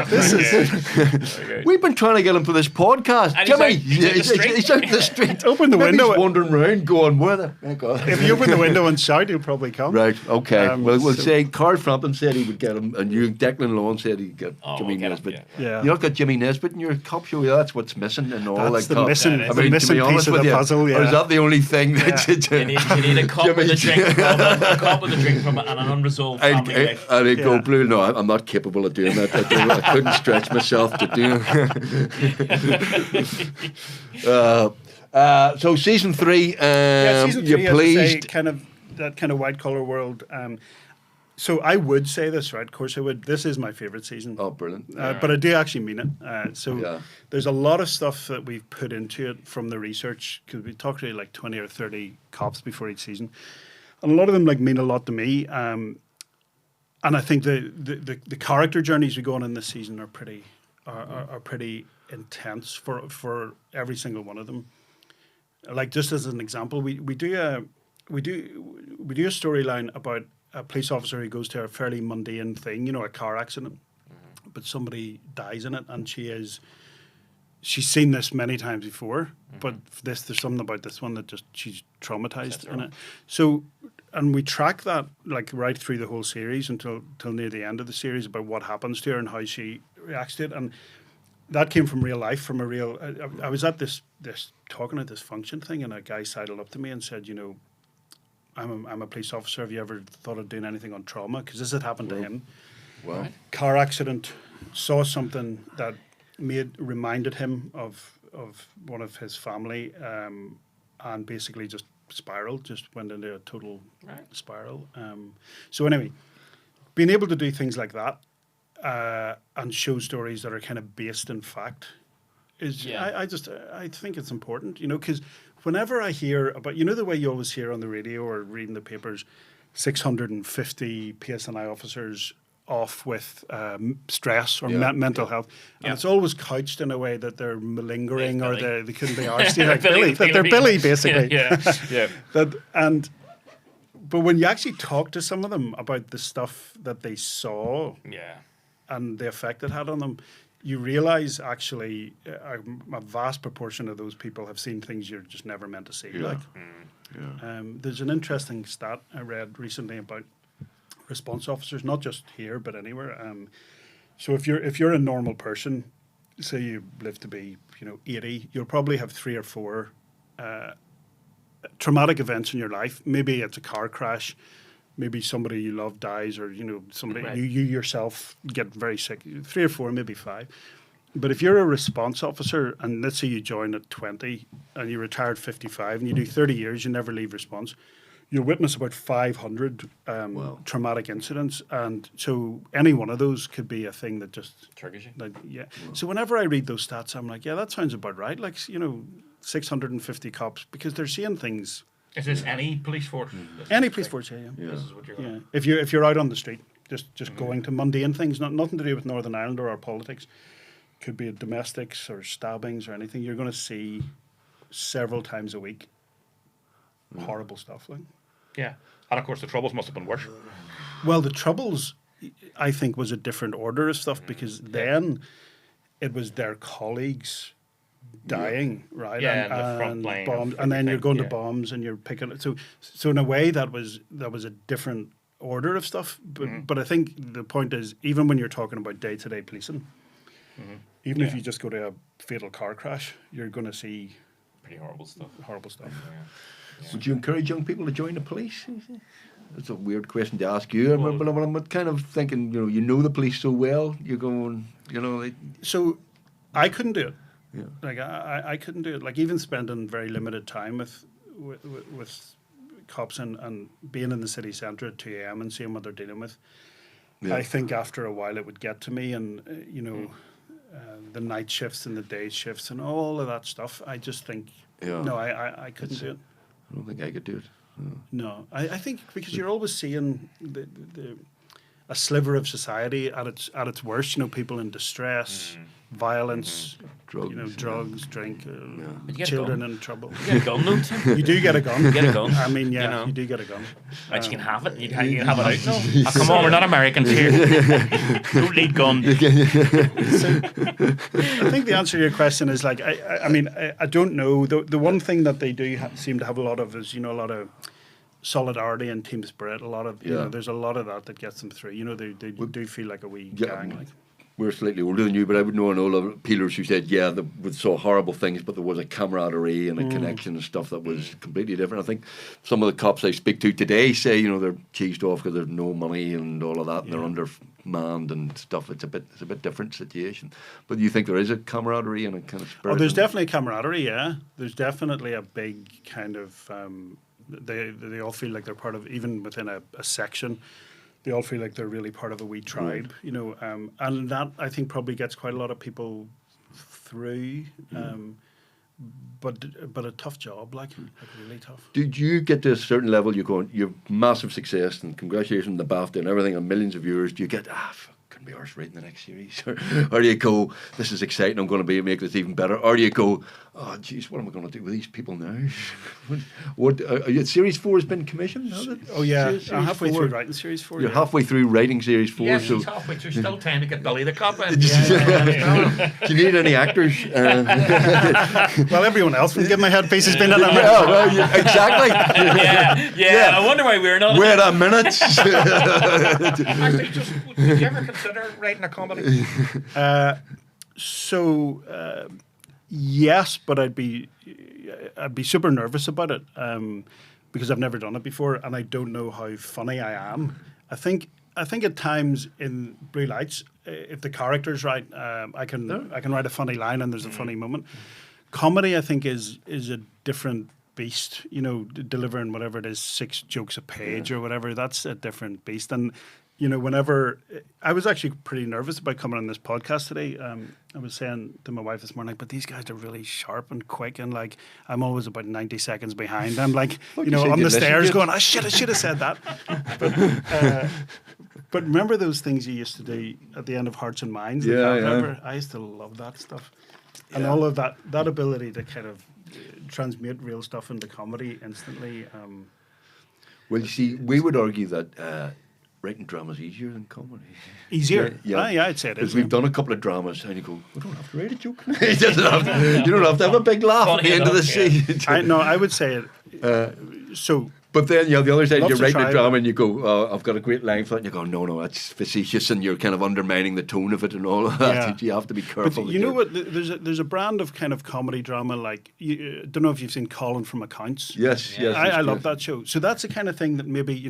This is. We've been trying to get him for this podcast. And Jimmy, he's out in the street. he's out in the street. Open the Maybe window. He's wandering around, going, "Where the heck are they?" If you open the window and shout, he'll probably come. Right. Okay. We'll so- say Carl Frampton said he would get him, and you, Declan Lawn said he'd get Jimmy we'll get him, Nesbitt. yeah. Yeah. You not got Jimmy Nesbitt in your cop show. Yeah, that's what's missing and all. That's like the that. missing, I the mean, to missing be piece honest of with the you, puzzle. or is Yeah. that the only thing that You need a cup with a drink from a cup with a drink from and an unresolved family life. I'd go, Yeah. Blue, no, I'm not capable of doing that. I couldn't stretch myself to do it. So season 3, Season 3, you're as I say, pleased? kind of that kind of white collar world. So I would say this, right? Of course, I would. This is my favorite season. Oh, brilliant. But I do actually mean it. So Yeah. there's a lot of stuff that we've put into it from the research, because we talked to like 20 or 30 cops before each season. And a lot of them like mean a lot to me. And I think the character journeys we go on in this season are pretty intense for every single one of them. Like just as an example, we do a storyline about a police officer who goes to a fairly mundane thing, a car accident, but somebody dies in it, and she's seen this many times before, but there's something about this one that just she's traumatized in it. So, and we track that like right through the whole series until near the end of the series about what happens to her and how she reacts to it, and that came from real life, from a real. I was at this talking at this function thing, and a guy sidled up to me and said, I'm a police officer. Have you ever thought of doing anything on trauma? Because this had happened to him. Wow. Car accident, saw something that reminded him of one of his family, and basically just spiraled, just went into a total spiral. So anyway, being able to do things like that and show stories that are kind of based in fact is, I think it's important, because whenever I hear about, the way you always hear on the radio or reading the papers, 650 PSNI officers off with stress or mental health, and it's always couched in a way that they're malingering or they couldn't be arsed. Like Billy, that they're Billy, basically. Yeah. But when you actually talk to some of them about the stuff that they saw and the effect it had on them, you realize actually a vast proportion of those people have seen things you're just never meant to see. There's an interesting stat I read recently about response officers, not just here but anywhere. So if you're a normal person, say you live to be 80, you'll probably have 3 or 4 traumatic events in your life. Maybe it's a car crash. Maybe somebody you love dies, or somebody you yourself get very sick. 3 or 4, maybe 5. But if you're a response officer, and let's say you join at 20 and you retire at 55, and you do 30 years, you never leave response, you'll witness about 500 traumatic incidents, and so any one of those could be a thing that just triggers you. So whenever I read those stats, I'm like, that sounds about right. Like 650 cops, because they're seeing things. Is this any police force? Any police force, yeah. This is what you're going If you're out on the street, just going to mundane things, nothing to do with Northern Ireland or our politics, could be domestics or stabbings or anything. You're going to see several times a week horrible stuff like. Yeah, and of course the Troubles must have been worse. Well, the Troubles, I think, was a different order of stuff, because then it was their colleagues dying, right? Yeah, and the front line bombs, of and then you're going to everything, bombs and you're picking it. So in a way, that was a different order of stuff. But I think the point is, even when you're talking about day-to-day policing, Even if you just go to a fatal car crash, you're going to see Pretty horrible stuff. horrible stuff. Would you encourage young people to join the police? That's a weird question to ask you, but I'm kind of thinking, you know the police so well. You're going, So I couldn't do it. Yeah. Like I couldn't do it. Like even spending very limited time with cops and being in the city centre at 2 a.m. and seeing what they're dealing with. Yeah. I think after a while it would get to me, and the night shifts and the day shifts and all of that stuff. I just think no, I couldn't do it. I don't think I could do it. No, I think because you're always seeing a sliver of society at its worst. People in distress, violence, drugs, drink, children in trouble. You get a gun, though, Tim. You do get a gun. You get a gun. I mean, you do get a gun. Right, you can have it. You can have it out. No. Oh, come on, we're not Americans here. Don't need guns. So, I think the answer to your question is like I don't know. The one thing that they do seem to have a lot of is a lot of solidarity and team spirit. A lot of there's a lot of that gets them through. They do feel like a wee gang. Like. We're slightly older than you, but I would know an old peelers who said, they saw horrible things, but there was a camaraderie and a connection and stuff that was completely different. I think some of the cops I speak to today say, they're cheesed off because there's no money and all of that, and they're undermanned and stuff. It's a bit different situation. But you think there is a camaraderie and a kind of spirit? Oh, there's definitely a camaraderie. Yeah, there's definitely a big kind of. They all feel like they're part of, even within a section. They all feel like they're really part of a wee tribe, and that I think probably gets quite a lot of people through. But a tough job, like really tough. Did you get to a certain level? You've massive success and congratulations on the BAFTA and everything and millions of viewers. Do you get couldn't be arse writing the next series, or do you go, this is exciting, I'm going to make this even better, or do you go, oh geez, what am I going to do with these people now? What series 4 has been commissioned, has it? Oh yeah, I'm halfway 4. through writing series 4. You're halfway through writing series 4. Yes, so he's halfway through. Still time to get Billy the cop in. do you need any actors? Well, everyone else from Give My Headpiece has been in it. Exactly. Yeah. I wonder why we're not. Wait a minute. Actually, did you ever consider writing a comedy? Yes, but I'd be super nervous about it because I've never done it before and I don't know how funny I am. I think at times in Blue Lights, if the character's right, I can write a funny line and there's a funny moment. Comedy, I think, is a different beast. Delivering whatever it is, 6 jokes a page or whatever. That's a different beast. And whenever I was actually pretty nervous about coming on this podcast today, I was saying to my wife this morning, but these guys are really sharp and quick, and like I'm always about 90 seconds behind. I'm like, on the stairs going, I should have said that. But remember those things you used to do at the end of Hearts and Minds? I used to love that stuff, and all of that ability to kind of transmute real stuff into comedy instantly. Well, you see, we would argue that. Writing drama is easier than comedy. Easier? Yeah, I'd say it is. Because we've done a couple of dramas and you go, we don't have to write a joke. You don't have to have a big laugh at the end of the scene. I would say it. But then the other side, you're writing a drama it. and you go, I've got a great line for it. And you go, no, that's facetious, and you're kind of undermining the tone of it and all of that. Yeah. You have to be careful. But you know what? There's a brand of kind of comedy drama like, don't know if you've seen Colin from Accounts. Yes. I love that show. So that's the kind of thing that maybe,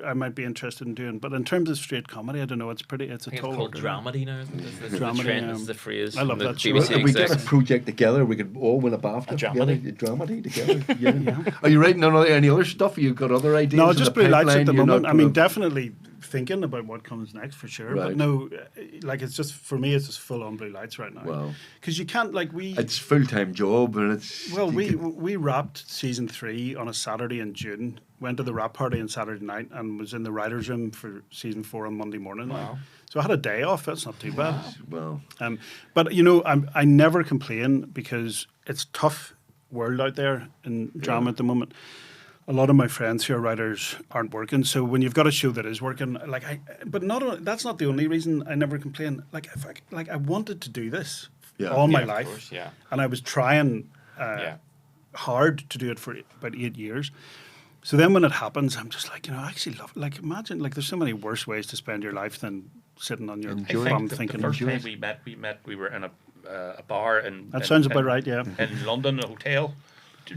I might be interested in doing. But in terms of straight comedy, I don't know. It's a tall order. Dramedy now. That's the phrase. I love that show. If we get a project together, we could all win a BAFTA. A dramedy. A dramedy together. Yeah. Are you writing on any other stuff? You've got other ideas? No, just Blue Lights at the moment. I mean, not definitely thinking about what comes next for sure. Right. But no, it's just, for me, it's just full on Blue Lights right now. Wow. Because you can't, it's a full-time job and it's... Well, we wrapped season 3 on a Saturday in June, went to the wrap party on Saturday night and was in the writer's room for season 4 on Monday morning. Wow. So I had a day off. That's not too bad. Wow. But, I never complain because it's tough world out there in drama at the moment. A lot of my friends who are writers aren't working, so when you've got a show that is working, that's not the only reason I never complain. I wanted to do this all my life, course, and I was trying hard to do it for about 8 years. So then when it happens, I'm just like, I actually love it. Like, imagine, there's so many worse ways to spend your life than sitting on your I bum think thinking. the first enjoy time we were in a bar in. That sounds about right, yeah. In London, a hotel.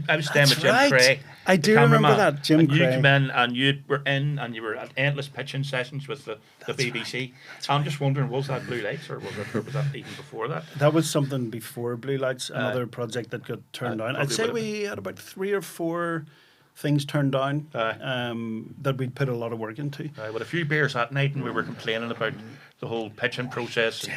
I was staying with That's Jim right. Cray. I the do remember cameraman, that, Jim and you Cray. came in and you were at endless pitching sessions with the BBC. I'm just wondering, was that Blue Lights or was that even before that? That was something before Blue Lights, another project that got turned down. I'd probably say would've we had about 3 or 4 things turned down that we'd put a lot of work into. With a few beers that night, and we were complaining about the whole pitching process.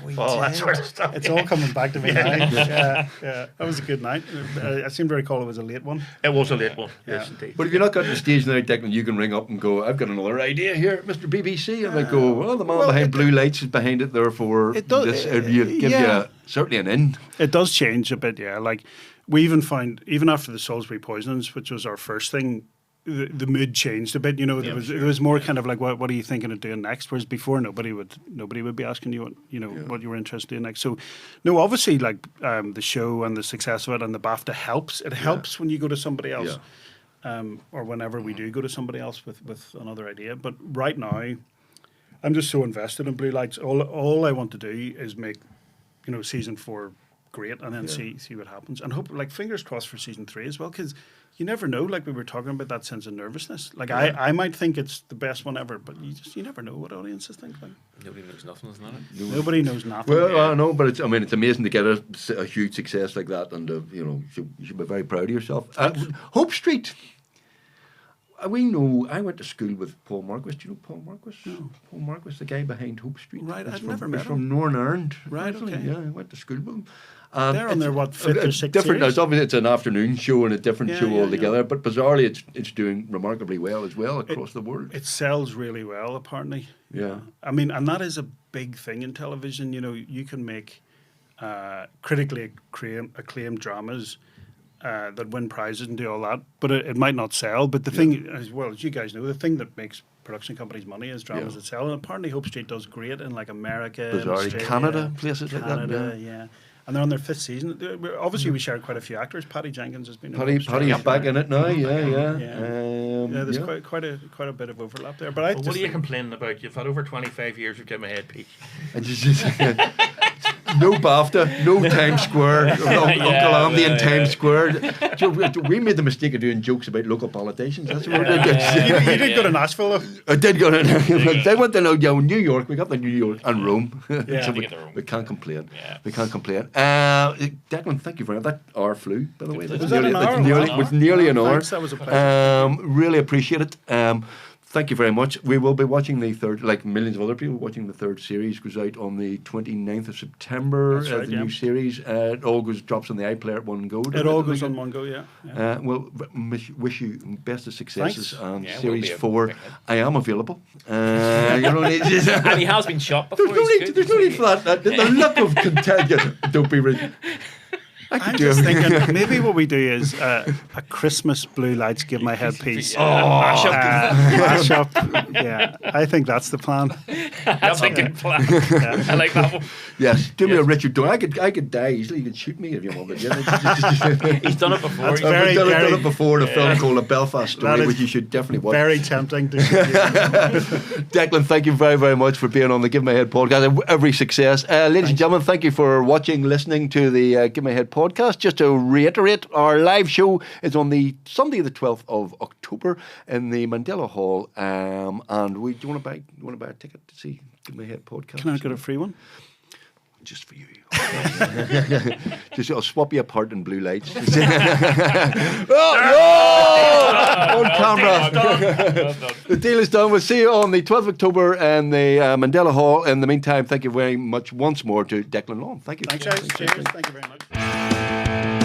We all that did. sort of stuff. It's all coming back to me now. Yeah. That was a good night. I seem to recall it was a late one. It was a late one, yes, indeed. But if you're not got to the stage now, Declan, you can ring up and go, I've got another idea here, Mr. BBC. And they go, well, the man behind Blue Lights is behind it, therefore It does- this you give you certainly an in. It does change a bit, yeah. Like, we even found, even after the Salisbury poisonings, which was our first thing, the mood changed a bit. You know, there was more kind of like, what are you thinking of doing next? Whereas before, nobody would be asking you what you were interested in next. So, no, obviously, like the show and the success of it and the BAFTA helps. It helps when you go to somebody else, or whenever we do go to somebody else with another idea. But right now, I'm just so invested in Blue Lights. All I want to do is make, season 4 great, and then see what happens, and hope, like, fingers crossed for season 3 as well, because you never know. Like, we were talking about that sense of nervousness. Like, I might think it's the best one ever, but you never know what audiences think. Like, Nobody knows nothing, isn't it? nobody knows nothing. Well, I know, but it's amazing to get a huge success like that, and you should be very proud of yourself. Hope Street. We know. I went to school with Paul Marquis. Do you know Paul Marquis? No. Paul Marquis, the guy behind Hope Street. Right, I've He's never from, met he's him. from Northern Ireland. Right, originally. okay. Yeah, I went to school with him. They're on their, what, 5th or 6th different. series? It's obviously it's an afternoon show and a different Yeah, show yeah, altogether. yeah. But bizarrely, it's doing remarkably well as well across the world. It sells really well, apparently. Yeah. I mean, and that is a big thing in television. You can make critically acclaimed dramas that win prizes and do all that, but it might not sell. But the thing, as well as you guys know, the thing that makes production companies money is dramas that sell. And apparently Hope Street does great in, like, America, and Bizarrely, Australia, Canada, places like that, Canada, yeah. And they're on their 5th season. Obviously, we share quite a few actors. Paddy Jenkins has been in Hope Street. Paddy's back in it now. Yeah. There's quite a bit of overlap there. But What are you complaining about? You've had over 25 years of Give Me Headpod. No BAFTA, no Times Square, Uncle Andy in Times Square. We made the mistake of doing jokes about local politicians. That's what we did. You did go to Nashville, though. I did go to. They went to New York. We got to New York and Rome. Yeah. So To get to Rome. we can't complain. Yeah. We can't complain. Declan, thank you very much. That hour flew, by the way. Was that an hour? It was nearly an hour. Thanks, that was a pleasure. Really appreciate it. Thank you very much. We will be watching the third, like millions of other people, watching the third series. Goes out on the 29th of September. That's right, the new series. It all drops on the iPlayer at one go. It all goes on one go, yeah. Well, wish you best of successes. Thanks. And Yeah, series we'll be 4, big hit. I am available. And he has been shot before. There's no need for that. The look of content. Don't be rude. I'm just thinking, maybe what we do is a Christmas Blue Lights Give My Head piece. Mash up. Yeah, I think that's the plan. That's a good plan. I like that one. Yes, do me a Richard Donner. I could die easily. You can shoot me if you want. But He's done it before. That's He's very- I've done it before in a film called A Belfast That Story, is which you should definitely watch. Very tempting to Declan, thank you very, very much for being on the Give My Head podcast. Every success. Ladies and gentlemen, thank you for watching, listening to the Give My Head podcast. Just to reiterate, our live show is on the Sunday, the 12th of October in the Mandela Hall. And do you want to buy a ticket to see Give My Head podcast? Can I get a free one? Just for you. I'll swap you apart in blue lights. On camera. The deal is done. We'll see you on the 12th of October in the Mandela Hall. In the meantime, thank you very much once more to Declan Lawn. Thank you. Thanks, guys. Cheers. Thank you very much.